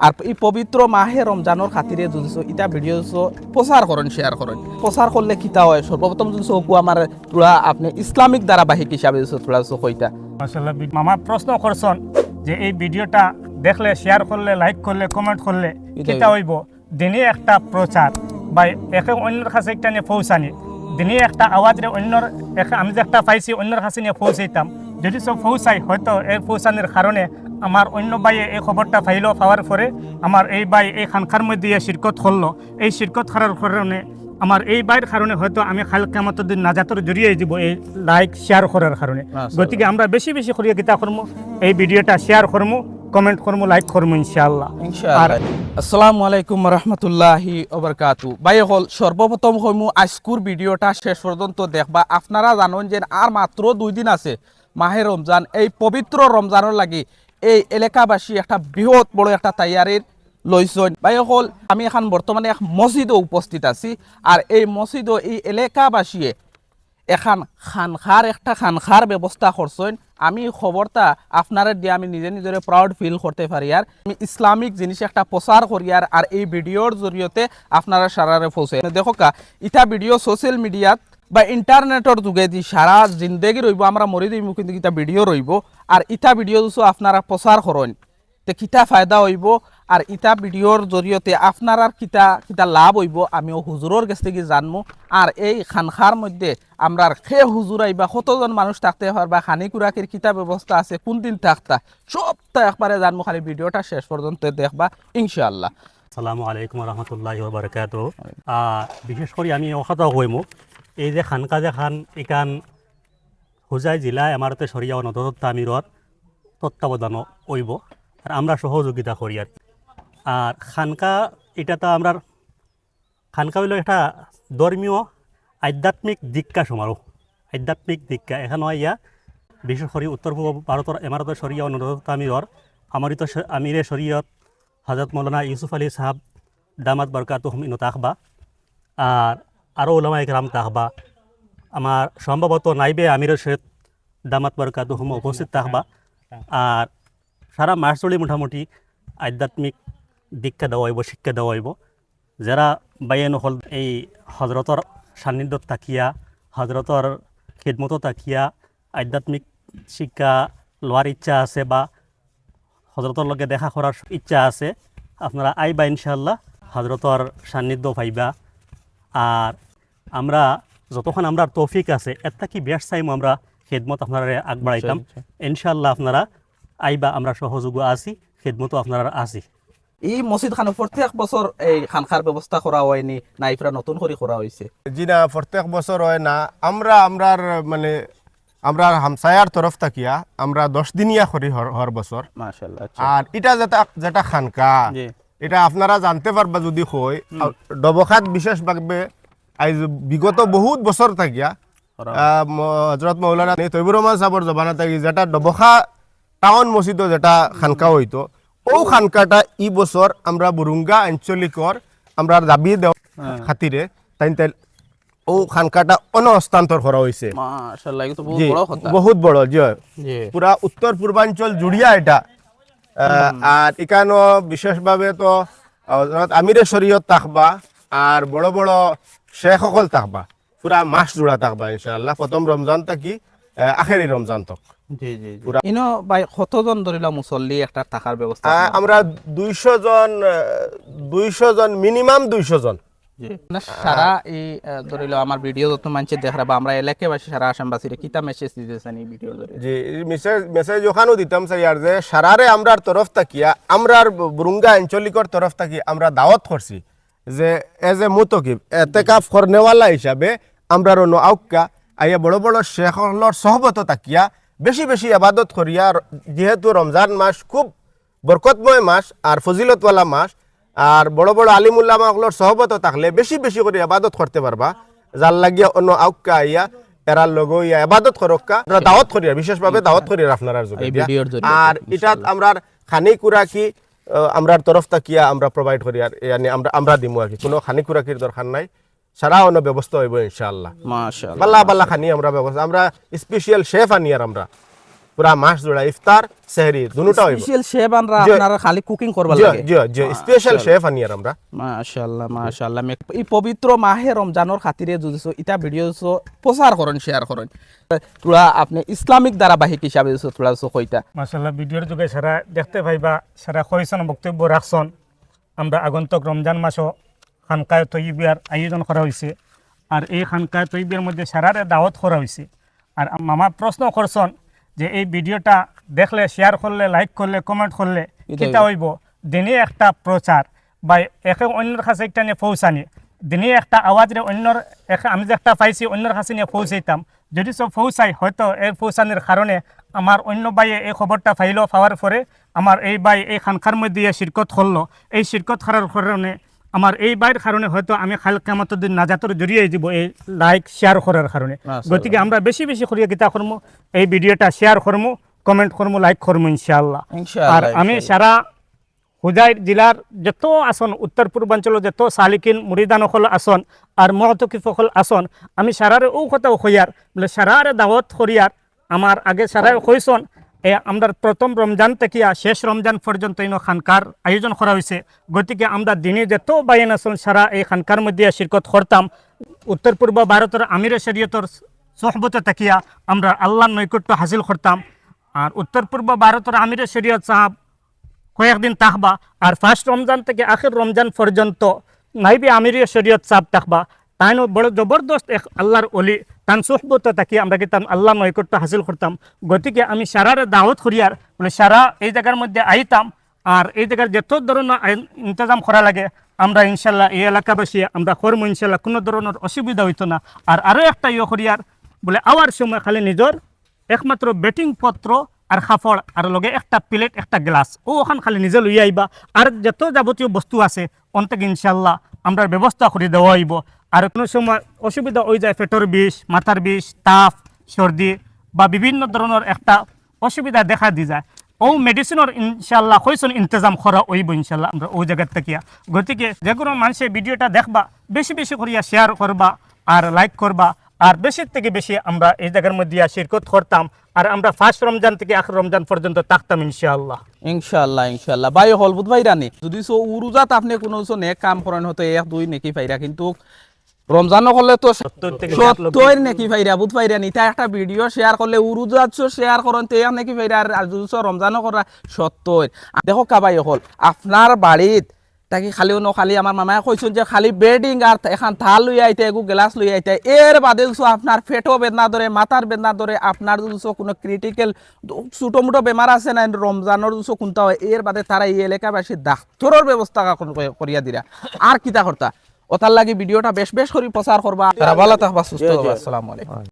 আর এই পবিত্র মাহে রমজানের খাতিরে যদি ইটা ভিডিও প্রচার করেন শেয়ার করেন প্রচার করলে কিতা হয় সর্বপ্রথম যদি আমার পুরা আপনি ইসলামিক ধারাবাহিক হিসাবে তোলা কইটা মাশাআল্লাহ মামা প্রশ্ন করছেন যে এই ভিডিওটা দেখলে শেয়ার করলে লাইক করলে কমেন্ট করলে কিতা হইব দিনে একটা প্রচার বা একে অন্যের কাছে একটা নিয়ে পৌঁছানি দিনে একটা আওয়াজে অন্যর আমি যে একটা পাইছি অন্যের কাছে নিয়ে পৌঁছাইতাম যদি সব পৌঁছাই হয়তো এই পৌঁছানোর কারণে আমার অন্য ভাইয়ে এই খবরটা পাওয়ার পরে আমার এই ভাই এই খানকার মধ্যে শিরকত করলো এই শিরকত করার কারণে আমার এই বাইরের কারণে হয়তো আমি খাল কিয়ামতের দিন নাজাতের জড়িয়ে যাব এই লাইক শেয়ার করার কারণে গতিকে আমরা বেশি বেশি করিয়া কিতা করবো এই ভিডিওটা শেয়ার করবো কমেন্ট করবো লাইক করবো ইনশাআল্লাহ। আসসালামু আলাইকুম রহমতুল্লাহি ওবারকাতু ভাই হল সর্বপ্রথম হইমু আজকুর ভিডিওটা শেষ পর্যন্ত দেখবা আপনারা জানেন যে আর মাত্র 2 দিন আছে মাহে রমজান এই পবিত্র রমজানের লাগি এই এলাকাবাসী একটা বৃহৎ বড় একটা তৈয়ারির লইছেন ভাই হল আমি এখন বর্তমানে এক মসজিদে উপস্থিত আছি আর এই মসজিদে এই এলাকাবাসীয়ে এখন খানখার ব্যবস্থা করছেন আমি খবরটা আপনারা দিয়ে আমি নিজে নিজের প্রাউড ফিল করতে পারি আর আমি ইসলামিক জিনিস একটা প্রচার করি আর এই ভিডিওর জরিয়তে আপনারা সারারে পৌঁছে দেখো কা ইটা ভিডিও সোশ্যাল মিডিয়াত বা ইন্টারনেটের যোগেদি সারা জিন্দেগি রইব আমরা মরি দিব কিন্তু ইটা ভিডিও রইব আর ইটা ভিডিও আপনারা প্রচার করেন তে কিতা ফায়দা হইব আর ইটা ভিডিওর জরিয়তে আপনার আর কিতা লাভ হইব আমিও হুজুরের কাছ থেকে জানবো আর এই খানখার মধ্যে আমরা খে হুজুর আইবা কতজন মানুষ থাকতে পারবা খানি কুরাকির কিতা ব্যবস্থা আছে কোন দিন থাকতা সবটা একবারে জানবো খালি ভিডিওটা শেষ পর্যন্ত দেখবা ইনশাআল্লাহ। আসসালামু আলাইকুম রহমতুল্লাহি ওয়া বারাকাতুহু। বিশেষ করে আমি কথা কইমু এই যে খানকা যে খান ইকান হুজাই জেলায় আমারতে সরিয়া নদত তামিরত তত্ত্বাবধান হইব আর আমরা সহযোগিতা করি আর খানকা এটা তো আমরা খানকা হইল একটা ধর্মীয় আধ্যাত্মিক দীক্ষা সমারোহ আধ্যাত্মিক দীক্ষা এখানে ইয়া বিশেষ করে উত্তর পূর্ব ভারতের এমারত শরিয়া নদত তামিরর আমরিত আমিরে শরীয়ত হজরত মৌলানা ইউসুফ আলী সাহাব দামাত বরকাতুহুম ইন তাকবা আর আরও ওলামা ইকরাম তাকবা আমার সম্ভবত নাইবে আমিরের সৈয়দ দামাত বরকাতুহুম উপস্থিত থাকবা আর সারা মাসজুড়ে মোটামুটি আধ্যাত্মিক দীক্ষা দেওয়া হইব শিক্ষা দেওয়া হইব যারা বাইন হল এই হজরতর সান্নিধ্যত তাকিয়া হজরতর খিদমত তাকিয়া আধ্যাত্মিক শিক্ষা লোৱাৰ ইচ্ছা আছে বা হজরতর লগে দেখা করার ইচ্ছা আছে আপনারা আইবা ইনশাআল্লাহ হজরতর সান্নিধ্য পাইবা আর আমরা যতক্ষণ আমরা তৌফিক আছে একটা কি বেশ চাইমো আমরা খেদমত আপনারা আগবাড়াইতাম ইনশাআল্লাহ আপনারা আইবা আমরা সহযোগ আছি খেদমতো আপনারা আছি। এই মসজিদ খান প্রত্যেক বছর এই খানখার ব্যবস্থা করা হয়নি না ইফরা নতুন করে করা হয়েছে? জি না প্রত্যেক বছর হয় না আমরার মানে আমরা হামসায়ার তরফ থাকিয়া আমরা 10 দিনিয়া করি হর বছর মাশাআল্লাহ। আর এটা যেটা খানকা এটা আপনারা জানতে পারবা যদি হয় ডবখাত বিশেষভাবে আজ বিগত বহুত বছর থাকিয়া হযরত মাওলানা তৈবুর রহমান সাহেবের জবানা থাকি যেটা ডবখা টাউন মসজিদ যেটা খানকা হইতো ও খানকাটা ই বছর আমরা বুরুঙ্গা আঞ্চলিকর আমরা দাবি দেওয়া খাতিরে তাই ও খানকাটা হস্তান্তর করা হয়েছে। মাশাআল্লাহ এটা বহুত বড় কথা, বহুত বড় জি পুরা উত্তর পূর্বাঞ্চল জুড়িয়া এটা আর এখানো বিশেষভাবে তো আমিরে শরীয়ত থাকবা আর বড় বড় শেখ সকল থাকবা পুরা মাস জোড়া থাকবা ইনশাআল্লাহ প্রথম রমজান থাকি আখেরি রমজান তক। জি জি জি ইনো ভাই কতজন ধরিলা মুসল্লি একটা থাকার ব্যবস্থা? আমরা 200 জন মিনিমাম 200 জন। সারা এই ধরিল আমার ভিডিও যত মানছে দেখরা বা আমরা এলাকাবাসী সারা আসামবাসীরে কিতা মেসেজ দিতেছেন এই ভিডিওর জরিয়ে? জি মেসেজ ওখানেও দিতাম স্যার যে সারারে আমরার তরফ থাকিয়া আমরার বুরুঙ্গা আঞ্চলিকর তরফ থাকি আমরা দাওয়াত করছি যে এজ এ মুতকিব এতেকাফ করনেওয়ালা হিসাবে আমরার অন্য আউকা আইয়া বড় বড় শেখর সহবত থাকিয়া বেশি বেশি আবাদত করিয়া যেহেতু রমজান মাস খুব বরকতময় মাস আর ফজিলতওয়ালা মাস আর বড় বড় আলিমুল্লামাগুলোর সহবত থাকলে বেশি বেশি করে আবাদত করতে পারবা যার লাগিয়া অন্য আউকা আইয়া এরার লগ ইয়া আবাদত করক্কা আমরা দাওয়াত করি বিশেষভাবে দাওয়াত করি আপনারা আর এটা আমরা খানি কুরাকি আমরার তরফ থাকিয়া আমরা প্রোভাইড করি আর আমরা দিমু আর কি কোনো খানি কুরাকির দরকার নাই সারা অন্য ব্যবস্থা হইব ইনশাআল্লাহ। মাশাআল্লাহ বাল্লা বাল্লা খানি আমরা ব্যবস্থা আমরা স্পেশাল শেফ আনি আর আমরা পুরা মাস জোড়া ইফতার সেহরি দুটোটা হইব স্পেশাল শেফ আনরা জি। আপনারা খালি কুকিং করবা জি লাগে জি জি স্পেশাল শেফ আনিয়ার আমরা মাশাআল্লাহ মাশাআল্লাহ এই পবিত্র মাহে রমজানের খাতিরে যদিছো এটা ভিডিওস প্রচার করেন শেয়ার করেন তোরা আপনি ইসলামিক ধারাবাহিক হিসাবে তোরা কইতা মাশাআল্লাহ ভিডিওর যুগে সারা দেখতে পাইবা সারা কইসন বক্তব্য রাখছন আমরা আগন্তুক রমজান মাসও খানকায় তৈবিয়ার আয়োজন করা হয়েছে আর এই খানকায় তৈবিয়ার মধ্যে সারারে দাওয়াত করা হয়েছে আর মামা প্রশ্ন করছন যে এই ভিডিওটা দেখলে শেয়ার করলে লাইক করলে কমেন্ট করলে কিতা হইব দিনই একটা প্রচার বা একে অন্যের কাছে একটা নিয়ে পৌঁছানি দিনই একটা আওয়াজ রে অন্যর আমি যে একটা পাইছি অন্যের কাছে নিয়ে পৌঁছাইতাম যদি সব পৌঁছাই হয়তো এর পৌঁছানোর কারণে আমার অন্য বাইয়ে এই খবরটা পাওয়ার পরে আমার এই বাই এই খানকার মধ্যে শিরকত করলো এই শিরকত করার কারণে আমার এই বাইর কারণে হয়তো আমি খাল কেমতের দিন নাজাতর জড়িয়ে দিব এই লাইক শেয়ার করার কারণে গতিকে আমরা বেশি বেশি করিয়া গীতা করবো এই ভিডিওটা শেয়ার করবো কমেন্ট করবো লাইক করবো ইনশাআল্লাহ আর আমি সারা হুজাই জেলার যত আসন উত্তর পূর্বাঞ্চল যত সালিকিন মুরিদান হল আসন আর মহতকিফ হল আসন আমি সারারে ও কথা হইয়ার বলে সারারে দাওয়াত করিয়ার আমার আগে সারারে কইসন আমরা প্রথম রমজান থেকে শেষ রমজান পর্যন্ত এই খানকার আয়োজন করা হয়েছে গতিকে আমরা দিনে যত বাইন আসন সারা এই খানকার মধ্যে শিরকত করতাম উত্তর পূর্ব ভারতের আমিরে শরীয়তর সোহবতে তাকিয়া আমরা আল্লাহর নৈকট্য হাসিল করতাম আর উত্তর পূর্ব ভারতের আমিরে শরীয়ত সাহাব কয়েকদিন থাকবা আর ফার্স্ট রমজান থেকে আখির রমজান পর্যন্ত নাইবি আমিরিয়া শরীয়ত সাহেব থাকবা তাইনও বড় জবরদস্ত এক আল্লাহর অলি তান সোহবত থাকি আমরা কি তান আল্লাহ নৈকট্য হাসিল করতাম গতিকে আমি সারারে দাওয়াত করিয়ার বলে সারা এই জায়গার মধ্যে আইতাম আর এই জায়গার যত ধরনের ইন্তজাম করা লাগে আমরা ইনশাল্লাহ এই এলাকাবাসী আমরা করবো ইনশাল্লাহ কোনো ধরনের অসুবিধা হইতো না আর আরও একটা করিয়ার বলে আওয়ার সময় খালি নিজের একমাত্র বেটিং পত্র আর খাফড় আর লগে একটা প্লেট একটা গ্লাস ওখান খালি নিজে লইয়া আইবা আর যত যাবতীয় বস্তু আছে অন্তেক ইনশাল্লাহ আমরা ব্যবস্থা করে দেওয়া হইব আর কোনো সময় অসুবিধা হয়ে যায় পেটের বিষ মাথার বিষ তাপ সর্দি বা বিভিন্ন ধরনের একটা অসুবিধা দেখা দি যায় ও মেডিসিনের ইনশাল্লাহ কইসন ইন্তজাম করা হইব ইনশাল্লাহ আমরা ওই জায়গার থাকিয়া গতিকে যে কোনো মানুষের ভিডিওটা দেখবা বেশি বেশি করিয়া শেয়ার করবা আর লাইক করবা আর বেশির থেকে বেশি আমরা এই জায়গার মধ্যে শিরকত করতাম আর আমরা ফার্স্ট রমজান থেকে আখির রমজান পর্যন্ত থাকতাম ইনশাআল্লাহ ইনশাআল্লাহ ভাই হলবুত ভাই রানি যদি উরুজাত আপনি কোনো নেক কাম করেন হতো এক দুই নেকি পাইরা কিন্তু রমজান করলে তো 70 নেকি পাইরা বুধ পাইরা নিতা একটা ভিডিও শেয়ার করলে উরুজাত শেয়ার করেন তো এক নেকি পাইরা আর যদি রমজান করা 70 দেখো কাবাই হল আপনার বাড়িত তাকে খালিও খালি আমার মামায় কইছেন যে খালি বেডিং আর এখন থাল লই আইতে এগু গ্লাস লই আইতে এর বাদে আপনার পেটও বেদনা ধরে মাথার বেদনা ধরে আপনার যদি কোনো ক্রিটিক্যাল ছোটো মোটো বেমার আছে না রমজানের যদি কোনটা হয় এর বাদে তারা এই এলাকাবাসী ডাক্তরের ব্যবস্থা করিয়া দিরা আর কিতা করতা ওতার লাগি ভিডিওটা বেশ বেশ করে প্রচার করবা তারা ভালো থাকবা সুস্থ থাকবা আসসালামু আলাইকুম